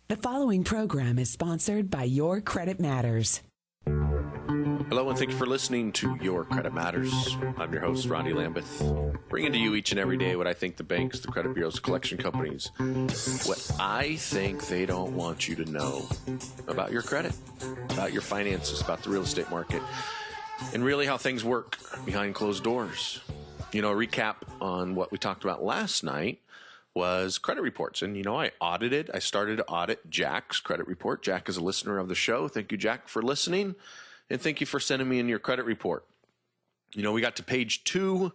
The following program is sponsored by Your Credit Matters. Hello, and thank you for listening to Your Credit Matters. I'm your host, Ronnie Lambeth, bringing to you each and every day what I think the banks, the credit bureaus, the collection companies, what I think they don't want you to know about your credit, about your finances, about the real estate market, and really how things work behind closed doors. You know, a recap on what we talked about last night was credit reports. And, I started to audit Jack's credit report. Jack is a listener of the show. Thank you, Jack, for listening. And thank you for sending me in your credit report. We got to page 2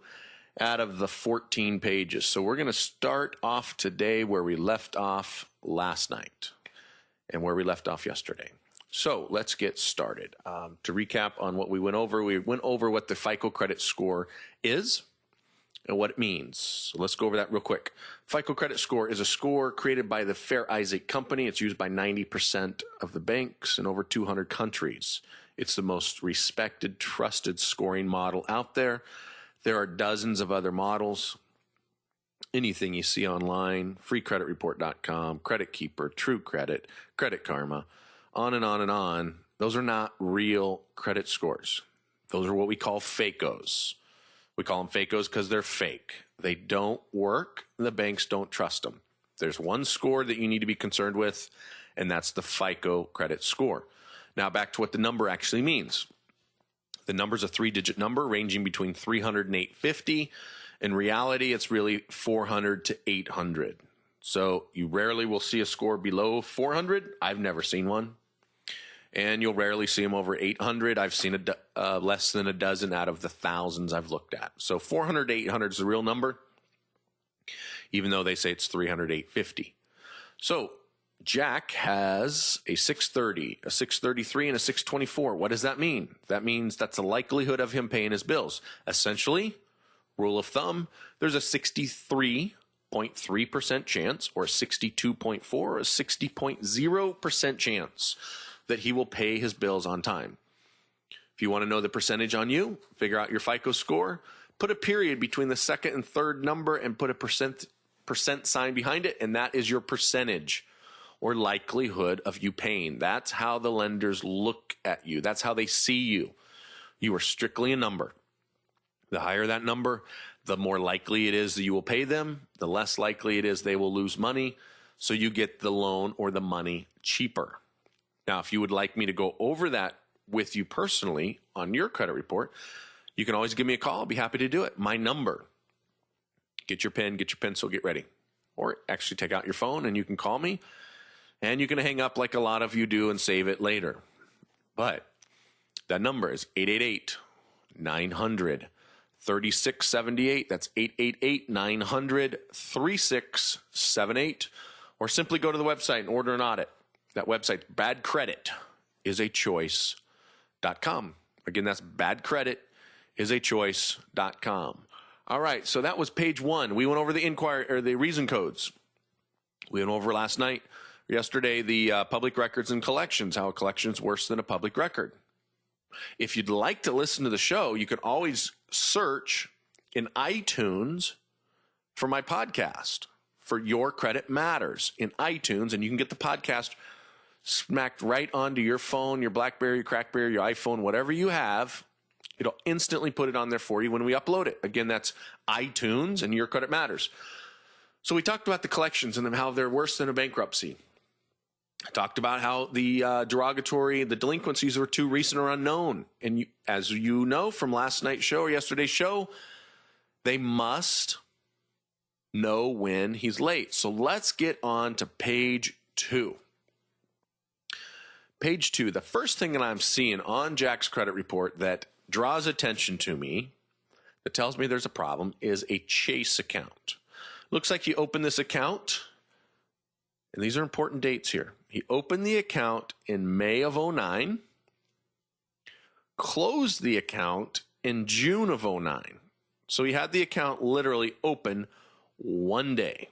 out of the 14 pages. So we're going to start off today where we left off last night and where we left off yesterday. So let's get started. To recap on what we went over what the Fico credit score is and what it means. So let's go over that real quick. FICO credit score is a score created by the Fair Isaac Company. It's used by 90% of the banks in over 200 countries. It's the most respected, trusted scoring model out there. There are dozens of other models. Anything you see online, freecreditreport.com, Credit Keeper, True Credit, Credit Karma, on and on and on. Those are not real credit scores. Those are what we call FACOs. We call them FACOs because they're fake. They don't work. The banks don't trust them. There's one score that you need to be concerned with, and that's the FICO credit score. Now back to what the number actually means. The number's a 3-digit number ranging between 300 and 850. In reality, it's really 400 to 800. So you rarely will see a score below 400. I've never seen one. And you'll rarely see them over 800. I've seen less than a dozen out of the thousands I've looked at. So 400 to 800 is the real number, even though they say it's 300 to 850. So Jack has a 630, a 633, and a 624. What does that mean? That means that's the likelihood of him paying his bills. Essentially, rule of thumb, there's a 63.3% chance or a 62.4 or a 60.0% chance that he will pay his bills on time. If you want to know the percentage on you, figure out your FICO score, put a period between the second and third number and put a percent sign behind it, and that is your percentage or likelihood of you paying. That's how the lenders look at you. That's how they see you. You are strictly a number. The higher that number, the more likely it is that you will pay them, the less likely it is they will lose money, so you get the loan or the money cheaper. Now, if you would like me to go over that with you personally on your credit report, you can always give me a call. I'll be happy to do it. My number. Get your pen, get your pencil, get ready. Or actually take out your phone and you can call me. And you can hang up like a lot of you do and save it later. But that number is 888-900-3678. That's 888-900-3678. Or simply go to the website and order an audit. That website, badcreditisAchoice.com. Again, that's badcreditisAchoice.com. All right, so that was page 1. We went over the reason codes. We went over last night, yesterday, the public records and collections, how a collection is worse than a public record. If you'd like to listen to the show, you can always search in iTunes for my podcast, for Your Credit Matters in iTunes, and you can get the podcast smacked right onto your phone, your BlackBerry, your Crackberry, your iPhone, whatever you have. It'll instantly put it on there for you when we upload it. Again, that's iTunes and Your Credit Matters. So we talked about the collections and how they're worse than a bankruptcy. I talked about how the the delinquencies were too recent or unknown. And as you know from last night's show or yesterday's show, they must know when he's late. So let's get on to page 2. Page 2, the first thing that I'm seeing on Jack's credit report that draws attention to me, that tells me there's a problem, is a Chase account. Looks like he opened this account, and these are important dates here. He opened the account in May of 2009, closed the account in June of 2009. So he had the account literally open one day.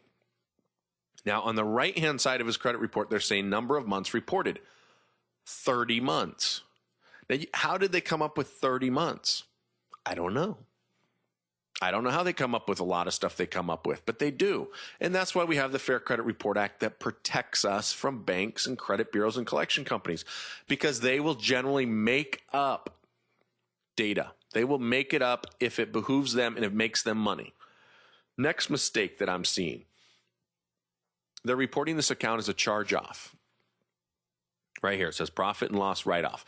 Now, on the right-hand side of his credit report, they're saying number of months reported. 30 months. Now, how did they come up with 30 months? I don't know. I don't know how they come up with a lot of stuff they come up with, but they do. And that's why we have the Fair Credit Report Act that protects us from banks and credit bureaus and collection companies, because they will generally make up data. They will make it up if it behooves them and it makes them money. Next mistake that I'm seeing, they're reporting this account as a charge-off. Right here, it says profit and loss write-off.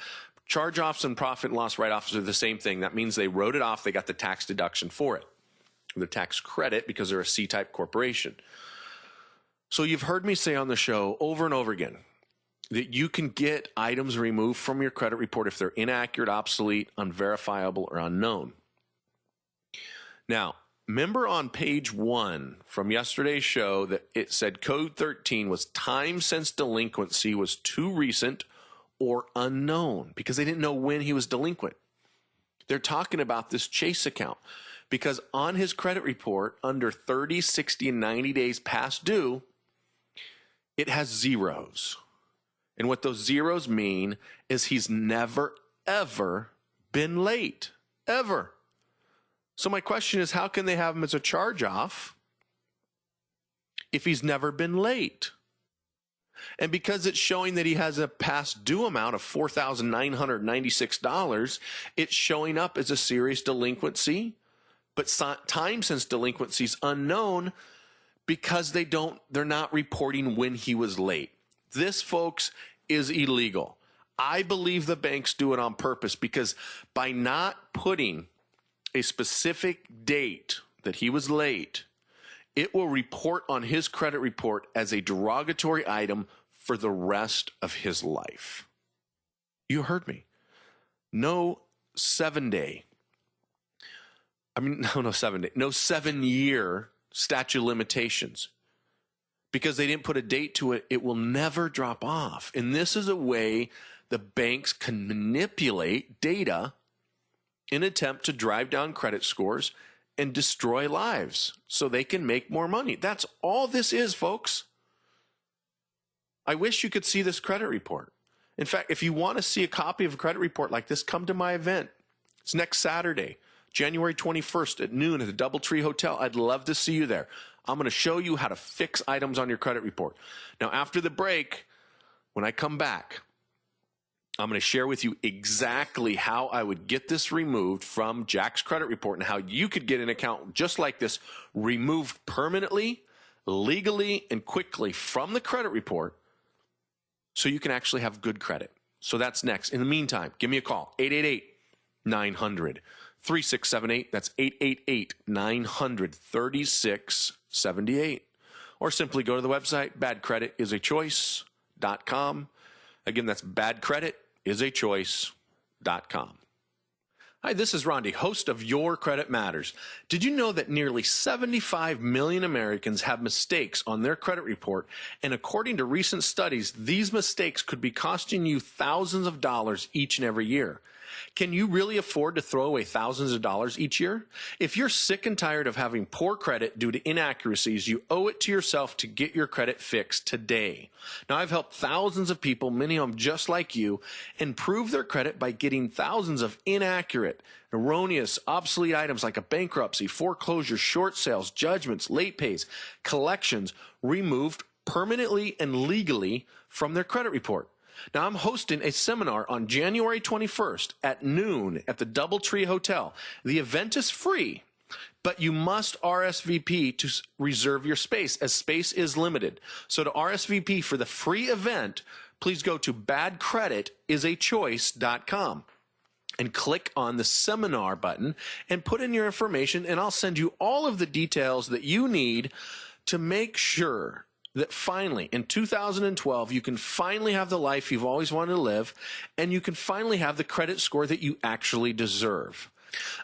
Charge-offs and profit and loss write-offs are the same thing. That means they wrote it off, they got the tax deduction for it. The tax credit because they're a C-type corporation. So you've heard me say on the show over and over again that you can get items removed from your credit report if they're inaccurate, obsolete, unverifiable, or unknown. Now, remember on page 1 from yesterday's show that it said code 13 was time since delinquency was too recent or unknown because they didn't know when he was delinquent. They're talking about this Chase account because on his credit report under 30, 60, and 90 days past due, it has zeros. And what those zeros mean is he's never, ever been late. Ever. So my question is, how can they have him as a charge-off if he's never been late? And because it's showing that he has a past due amount of $4,996, it's showing up as a serious delinquency, but time since delinquency is unknown because they're not reporting when he was late. This, folks, is illegal. I believe the banks do it on purpose because by not putting a specific date that he was late, it will report on his credit report as a derogatory item for the rest of his life. You heard me. No 7-year statute of limitations. Because they didn't put a date to it, it will never drop off. And this is a way the banks can manipulate data in an attempt to drive down credit scores and destroy lives so they can make more money. That's all this is, folks. I wish you could see this credit report. In fact, if you want to see a copy of a credit report like this, come to my event. It's next Saturday, January 21st at noon at the DoubleTree Hotel. I'd love to see you there. I'm going to show you how to fix items on your credit report. Now, after the break, when I come back, I'm going to share with you exactly how I would get this removed from Jack's credit report and how you could get an account just like this removed permanently, legally, and quickly from the credit report so you can actually have good credit. So that's next. In the meantime, give me a call, 888-900-3678. That's 888-900-3678. Or simply go to the website, badcreditisAchoice.com. Again, that's badcreditisAchoice.com. Hi, this is Rondi, host of Your Credit Matters. Did you know that nearly 75 million Americans have mistakes on their credit report? And according to recent studies, these mistakes could be costing you thousands of dollars each and every year. Can you really afford to throw away thousands of dollars each year? If you're sick and tired of having poor credit due to inaccuracies, you owe it to yourself to get your credit fixed today. Now, I've helped thousands of people, many of them just like you, improve their credit by getting thousands of inaccurate, erroneous, obsolete items like a bankruptcy, foreclosure, short sales, judgments, late pays, collections removed permanently and legally from their credit report. Now, I'm hosting a seminar on January 21st at noon at the DoubleTree Hotel. The event is free, but you must RSVP to reserve your space, as space is limited. So to RSVP for the free event, please go to badcreditisAchoice.com and click on the seminar button and put in your information, and I'll send you all of the details that you need to make sure that finally, in 2012, you can finally have the life you've always wanted to live, and you can finally have the credit score that you actually deserve.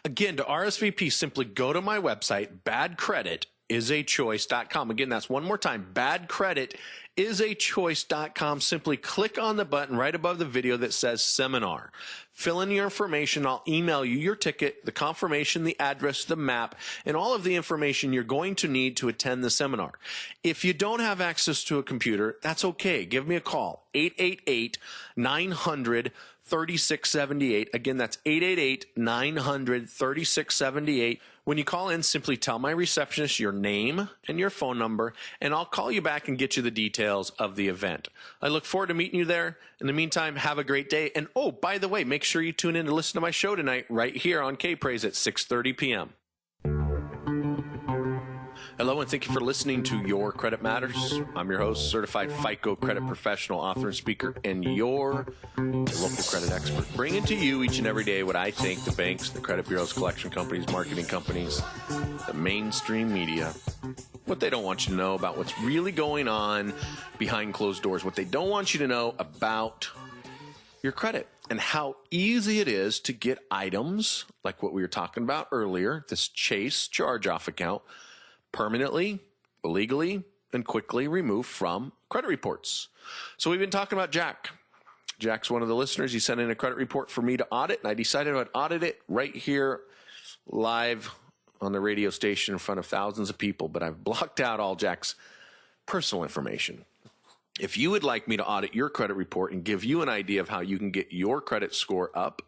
Again, to RSVP, simply go to my website, badcreditisAchoice.com. Again, that's one more time, badcreditisAchoice.com. Simply click on the button right above the video that says seminar. Fill in your information. I'll email you your ticket, the confirmation, the address, the map, and all of the information you're going to need to attend the seminar. If you don't have access to a computer, that's okay. Give me a call, 888-900-3678. Again, that's 888-900-3678. When you call in, simply tell my receptionist your name and your phone number, and I'll call you back and get you the details of the event. I look forward to meeting you there. In the meantime, have a great day. And oh, by the way, make sure you tune in to listen to my show tonight right here on K-Praise at 6:30 p.m. Hello, and thank you for listening to Your Credit Matters. I'm your host, certified Fico credit professional, author, and speaker, and your local credit expert. Bringing to you each and every day what I think the banks, the credit bureaus, collection companies, marketing companies, the mainstream media, what they don't want you to know about what's really going on behind closed doors, what they don't want you to know about your credit, and how easy it is to get items like what we were talking about earlier, this Chase charge-off account, permanently, illegally, and quickly removed from credit reports. So we've been talking about Jack. Jack's one of the listeners. He sent in a credit report for me to audit, and I decided I'd audit it right here live on the radio station in front of thousands of people, but I've blocked out all Jack's personal information. If you would like me to audit your credit report and give you an idea of how you can get your credit score up,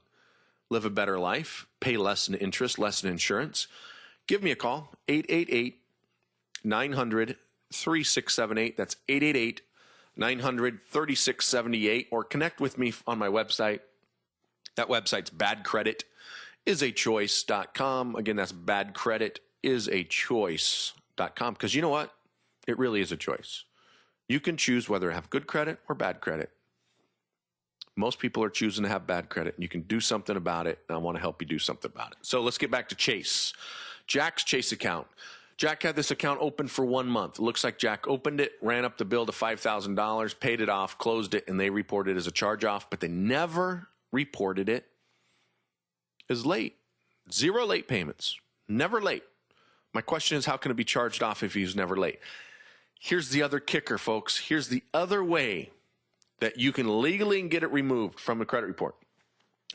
live a better life, pay less in interest, less in insurance, give me a call, 888-900-3678. That's 888-900-3678, or connect with me on my website. That website's badcreditisAchoice.com. Again, that's badcreditisAchoice.com, because you know what? It really is a choice. You can choose whether to have good credit or bad credit. Most people are choosing to have bad credit, and you can do something about it, and I want to help you do something about it. So let's get back to Chase. Jack's Chase account. Jack had this account open for 1 month. It looks like Jack opened it, ran up the bill to $5,000, paid it off, closed it, and they reported it as a charge-off, but they never reported it as late. 0 late payments. Never late. My question is, how can it be charged off if he was never late? Here's the other kicker, folks. Here's the other way that you can legally get it removed from a credit report.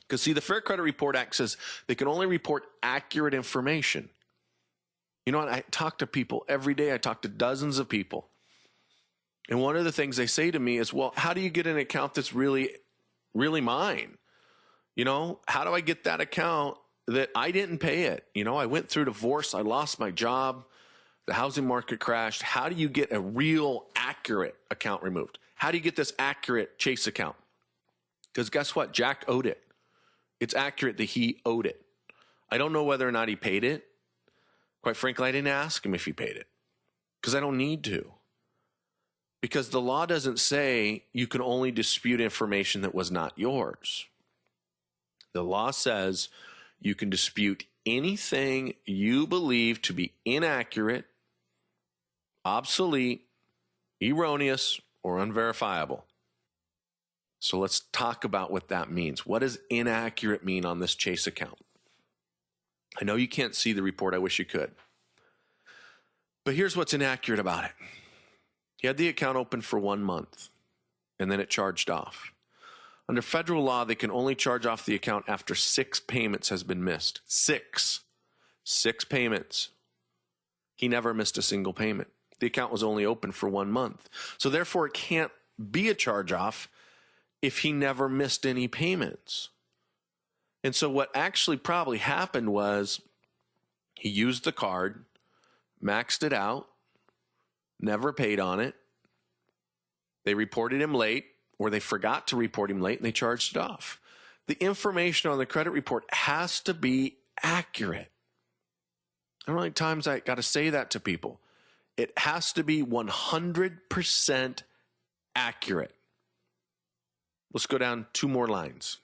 Because, see, the Fair Credit Report Act says they can only report accurate information. You know what? I talk to people every day. I talk to dozens of people. And one of the things they say to me is, well, how do you get an account that's really, really mine? You know, how do I get that account that I didn't pay it? You know, I went through divorce. I lost my job. The housing market crashed. How do you get a real accurate account removed? How do you get this accurate Chase account? Because guess what? Jack owed it. It's accurate that he owed it. I don't know whether or not he paid it. Quite frankly, I didn't ask him if he paid it because I don't need to. Because the law doesn't say you can only dispute information that was not yours. The law says you can dispute anything you believe to be inaccurate, obsolete, erroneous, or unverifiable. So let's talk about what that means. What does inaccurate mean on this Chase account? I know you can't see the report. I wish you could. But here's what's inaccurate about it. He had the account open for 1 month, and then it charged off. Under federal law, they can only charge off the account after 6 payments has been missed. 6 payments. He never missed a single payment. The account was only open for 1 month. So therefore, it can't be a charge-off if he never missed any payments. And so what actually probably happened was he used the card, maxed it out, never paid on it. They reported him late, or they forgot to report him late, and they charged it off. The information on the credit report has to be accurate. I don't know how many times I got to say that to people. It has to be 100% accurate. Let's go down 2 more lines.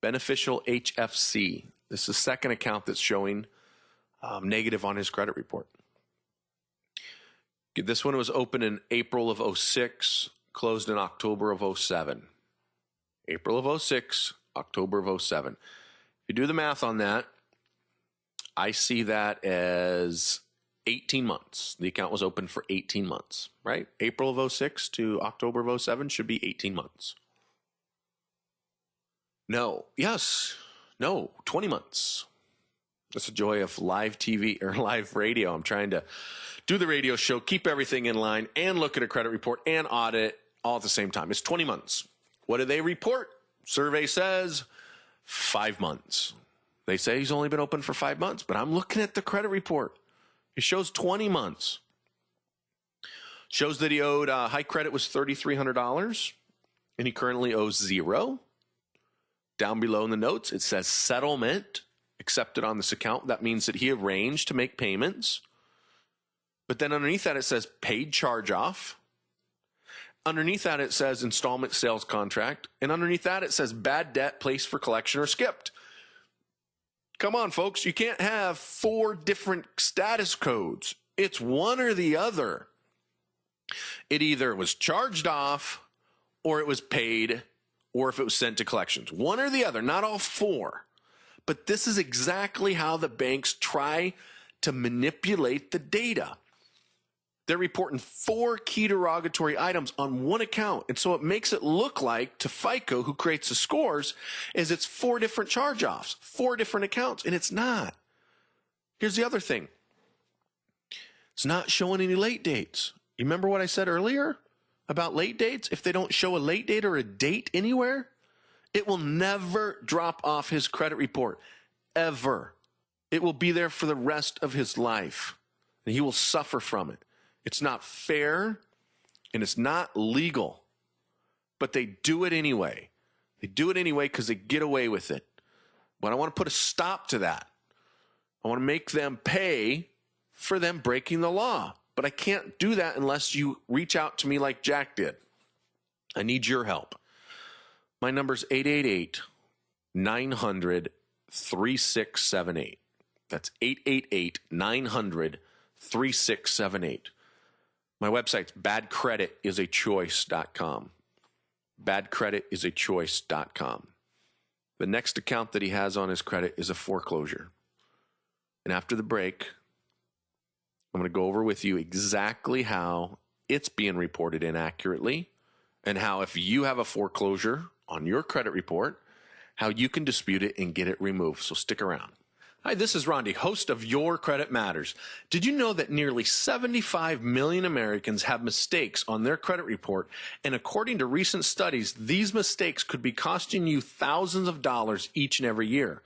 Beneficial HFC. This is the second account that's showing negative on his credit report. This one was opened in April of 06, closed in October of 07. April of 06, October of 07. If you do the math on that, I see that as 18 months. The account was open for 18 months, right? April of 06 to October of 07 should be 18 months. No. Yes. No. 20 months. That's the joy of live TV or live radio. I'm trying to do the radio show, keep everything in line, and look at a credit report and audit all at the same time. It's 20 months. What do they report? Survey says 5 months. They say he's only been open for 5 months, but I'm looking at the credit report. It shows 20 months. Shows that he owed, high credit was $3,300, and he currently owes $0. Down below in the notes, it says settlement accepted on this account. That means that he arranged to make payments. But then underneath that, it says paid charge off. Underneath that, it says installment sales contract. And underneath that, it says bad debt placed for collection or skipped. Come on, folks. You can't have 4 different status codes. It's one or the other. It either was charged off, or it was paid, or if it was sent to collections. One or the other, not all 4. But this is exactly how the banks try to manipulate the data. They're reporting 4 key derogatory items on one account. And so it makes it look like to FICO, who creates the scores, is it's 4 different charge-offs, 4 different accounts, and it's not. Here's the other thing. It's not showing any late dates. You remember what I said earlier about late dates? If they don't show a late date or a date anywhere, it will never drop off his credit report, ever. It will be there for the rest of his life, and he will suffer from it. It's not fair, and it's not legal, but they do it anyway. They do it anyway because they get away with it. But I want to put a stop to that. I want to make them pay for them breaking the law. But I can't do that unless you reach out to me like Jack did. I need your help. My number's 888-900-3678. That's 888-900-3678. My website's badcreditisachoice.com. Badcreditisachoice.com. The next account that he has on his credit is a foreclosure. And after the break, I'm going to go over with you exactly how it's being reported inaccurately, and how if you have a foreclosure on your credit report, how you can dispute it and get it removed. So stick around. Hi, this is Rondi, host of Your Credit Matters. Did you know that nearly 75 million Americans have mistakes on their credit report? And according to recent studies, these mistakes could be costing you thousands of dollars each and every year.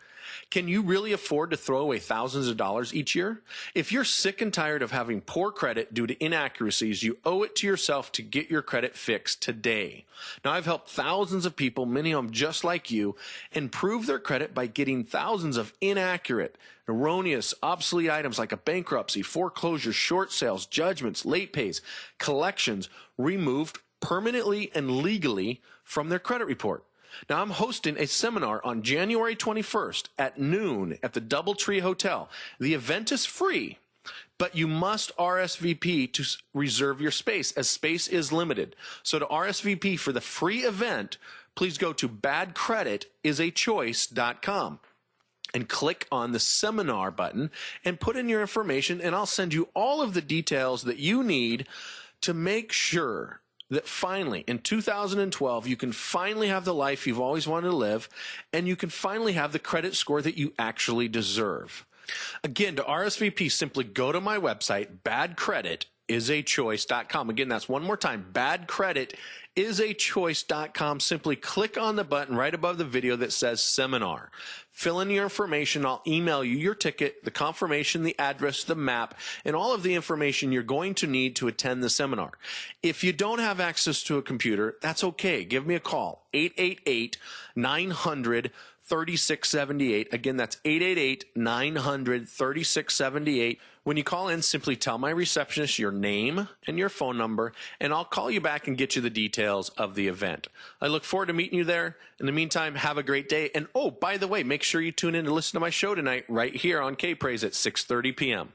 Can you really afford to throw away thousands of dollars each year? If you're sick and tired of having poor credit due to inaccuracies, you owe it to yourself to get your credit fixed today. Now, I've helped thousands of people, many of them just like you, improve their credit by getting thousands of inaccurate, erroneous, obsolete items like a bankruptcy, foreclosure, short sales, judgments, late pays, collections removed permanently and legally from their credit report. Now, I'm hosting a seminar on January 21st at noon at the DoubleTree Hotel. The event is free, but you must RSVP to reserve your space, as space is limited. So to RSVP for the free event, please go to badcreditisachoice.com and click on the seminar button and put in your information, and I'll send you all of the details that you need to make sure that finally, in 2012, you can finally have the life you've always wanted to live, and you can finally have the credit score that you actually deserve. Again, to RSVP, simply go to my website, badcreditisachoice.com. Again, that's one more time, badcreditisachoice.com. Simply click on the button right above the video that says seminar. Fill in your information. I'll email you your ticket, the confirmation, the address, the map, and all of the information you're going to need to attend the seminar. If you don't have access to a computer, that's okay. Give me a call, 888-900-3678. Again, that's 888-900-3678. When you call in, simply tell my receptionist your name and your phone number, and I'll call you back and get you the details of the event. I look forward to meeting you there. In the meantime, have a great day. And oh, by the way, make sure you tune in to listen to my show tonight right here on K-Praise at 6:30 p.m.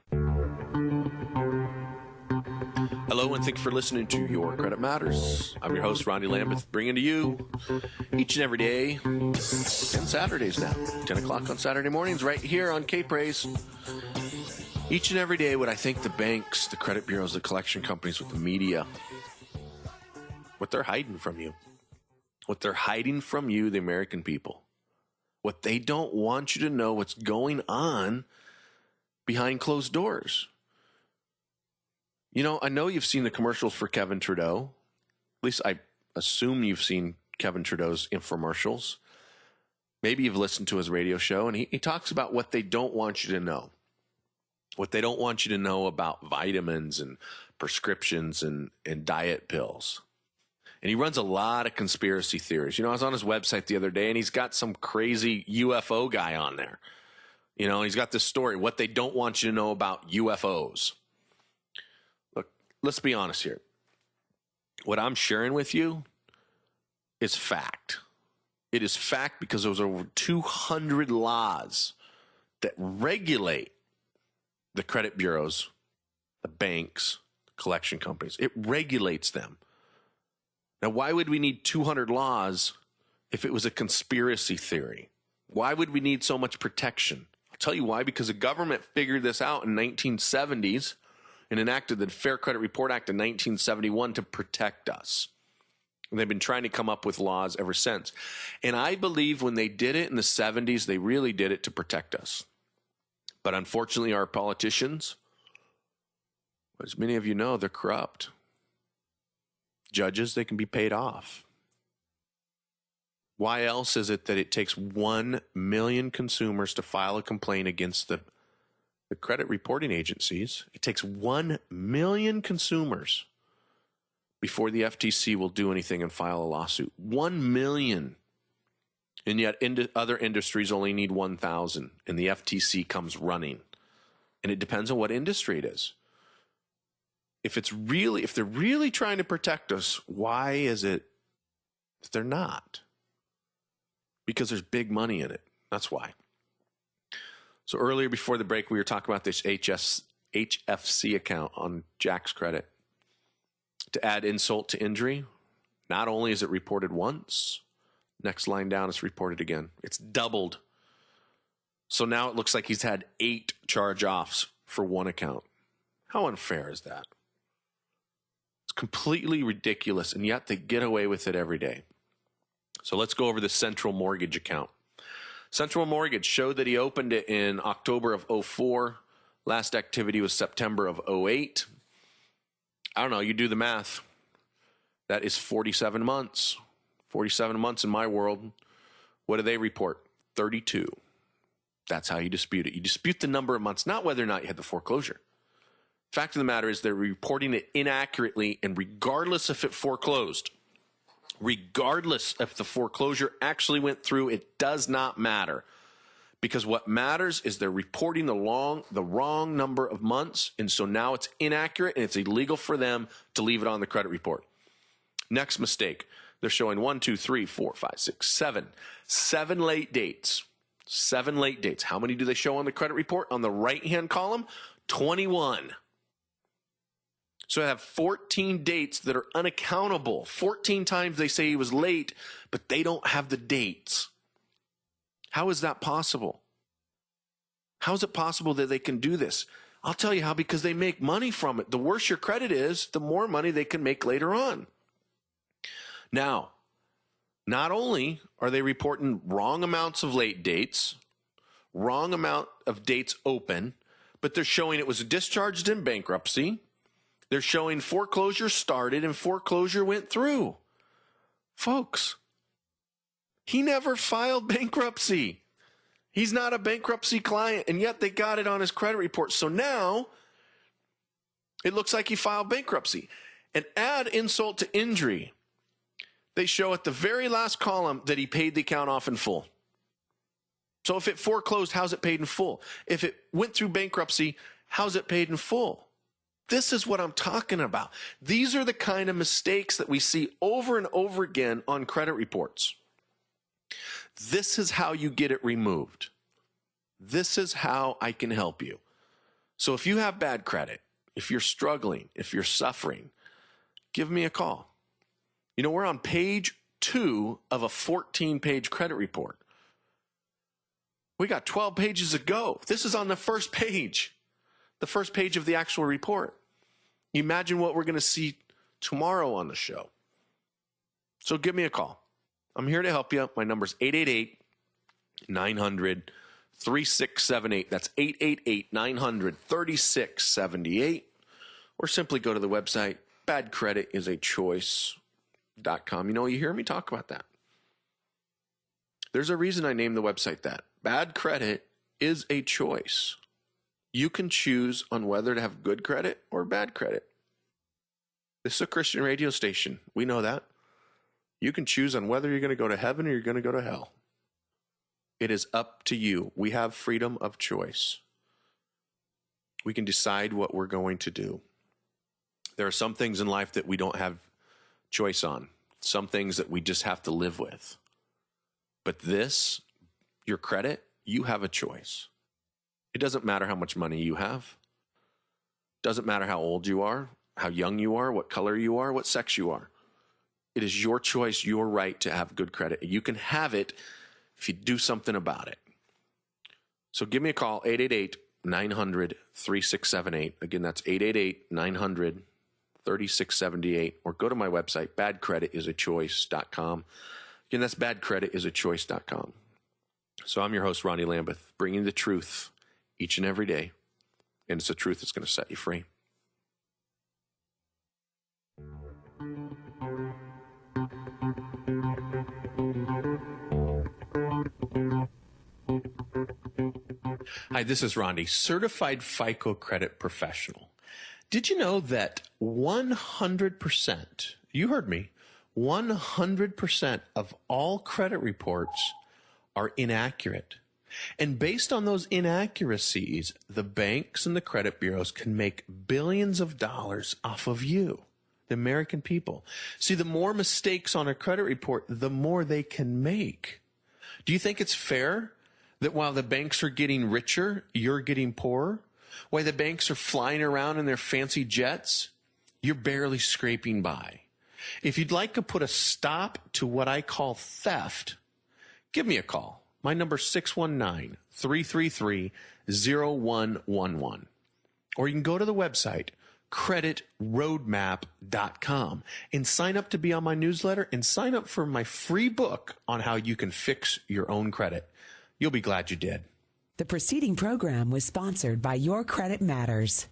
Hello, and thank you for listening to Your Credit Matters. I'm your host, Rondi Lambeth, bringing to you each and every day, and Saturdays now, 10 o'clock on Saturday mornings, right here on K-Praise. Each and every day, what I think the banks, the credit bureaus, the collection companies, with the media, what they're hiding from you. What they're hiding from you, the American people. What they don't want you to know what's going on behind closed doors. You know, I know you've seen the commercials for Kevin Trudeau. At least I assume you've seen Kevin Trudeau's infomercials. Maybe you've listened to his radio show, and he talks about what they don't want you to know. What they don't want you to know about vitamins and prescriptions and diet pills. And he runs a lot of conspiracy theories. I was on his website the other day, and he's got some crazy UFO guy on there. He's got this story, what they don't want you to know about UFOs. Look, let's be honest here. What I'm sharing with you is fact. It is fact because there's over 200 laws that regulate the credit bureaus, the banks, the collection companies. It regulates them. Now, why would we need 200 laws if it was a conspiracy theory? Why would we need so much protection? I'll tell you why, because the government figured this out in the 1970s and enacted the Fair Credit Report Act in 1971 to protect us. And they've been trying to come up with laws ever since. And I believe when they did it in the 70s, they really did it to protect us. But unfortunately, our politicians, as many of you know, they're corrupt. Judges, they can be paid off. Why else is it that it takes 1 million consumers to file a complaint against the credit reporting agencies? It takes 1 million consumers before the FTC will do anything and file a lawsuit. 1 million. And yet other industries only need 1,000, and the FTC comes running. And it depends on what industry it is. If they're really trying to protect us, why is it that they're not? Because there's big money in it. That's why. So earlier before the break, we were talking about this HFC account on Jack's Credit. To add insult to injury, not only is it reported once, next line down, it's reported again. It's doubled. So now it looks like he's had 8 charge-offs for one account. How unfair is that? It's completely ridiculous, and yet they get away with it every day. So let's go over the Central Mortgage account. Central Mortgage showed that he opened it in October of 2004. Last activity was September of 2008. I don't know, you do the math. That is 47 months. 47 months in my world. What do they report? 32. That's how you dispute it. You dispute the number of months, not whether or not you had the foreclosure. Fact of the matter is they're reporting it inaccurately, and regardless if it foreclosed, regardless if the foreclosure actually went through, it does not matter. Because what matters is they're reporting the wrong number of months, and so now it's inaccurate, and it's illegal for them to leave it on the credit report. Next mistake, they're showing 1, 2, 3, 4, 5, 6, 7. 7 late dates. 7 late dates. How many do they show on the credit report? On the right-hand column, 21. So I have 14 dates that are unaccountable. 14 times they say he was late, but they don't have the dates. How is that possible? How is it possible that they can do this? I'll tell you how, because they make money from it. The worse your credit is, the more money they can make later on. Now, not only are they reporting wrong amounts of late dates, wrong amount of dates open, but they're showing it was discharged in bankruptcy. They're showing foreclosure started and foreclosure went through. Folks, he never filed bankruptcy. He's not a bankruptcy client, and yet they got it on his credit report. So now it looks like he filed bankruptcy. And add insult to injury, they show at the very last column that he paid the account off in full. So if it foreclosed, how's it paid in full? If it went through bankruptcy, how's it paid in full? This is what I'm talking about. These are the kind of mistakes that we see over and over again on credit reports. This is how you get it removed. This is how I can help you. So if you have bad credit, if you're struggling, if you're suffering, give me a call. You know, we're on page 2 of a 14-page credit report. We got 12 pages to go. This is on the first page of the actual report. Imagine what we're going to see tomorrow on the show. So give me a call. I'm here to help you. My number's 888-900-3678. That's 888-900-3678. Or simply go to the website, badcreditisAchoice.com. You know, you hear me talk about that. There's a reason I named the website that. Bad credit is a choice. You can choose on whether to have good credit or bad credit. This is a Christian radio station. We know that. You can choose on whether you're going to go to heaven or you're going to go to hell. It is up to you. We have freedom of choice. We can decide what we're going to do. There are some things in life that we don't have choice on. Some things that we just have to live with. But this, your credit, you have a choice. It doesn't matter how much money you have. It doesn't matter how old you are, how young you are, what color you are, what sex you are. It is your choice, your right to have good credit. You can have it if you do something about it. So give me a call, 888-900-3678. Again, that's 888-900-3678. Or go to my website, badcreditisachoice.com. Again, that's badcreditisachoice.com. So I'm your host, Ronnie Lambeth, bringing the truth each and every day. And it's the truth that's going to set you free. Hi, this is Ronnie, certified Fico credit professional. Did you know that 100%, you heard me, 100% of all credit reports are inaccurate? And based on those inaccuracies, the banks and the credit bureaus can make billions of dollars off of you, the American people. See, the more mistakes on a credit report, the more they can make. Do you think it's fair that while the banks are getting richer, you're getting poorer? While the banks are flying around in their fancy jets, you're barely scraping by. If you'd like to put a stop to what I call theft, give me a call. My number is 619-333-0111. Or you can go to the website, creditroadmap.com, and sign up to be on my newsletter and sign up for my free book on how you can fix your own credit. You'll be glad you did. The preceding program was sponsored by Your Credit Matters.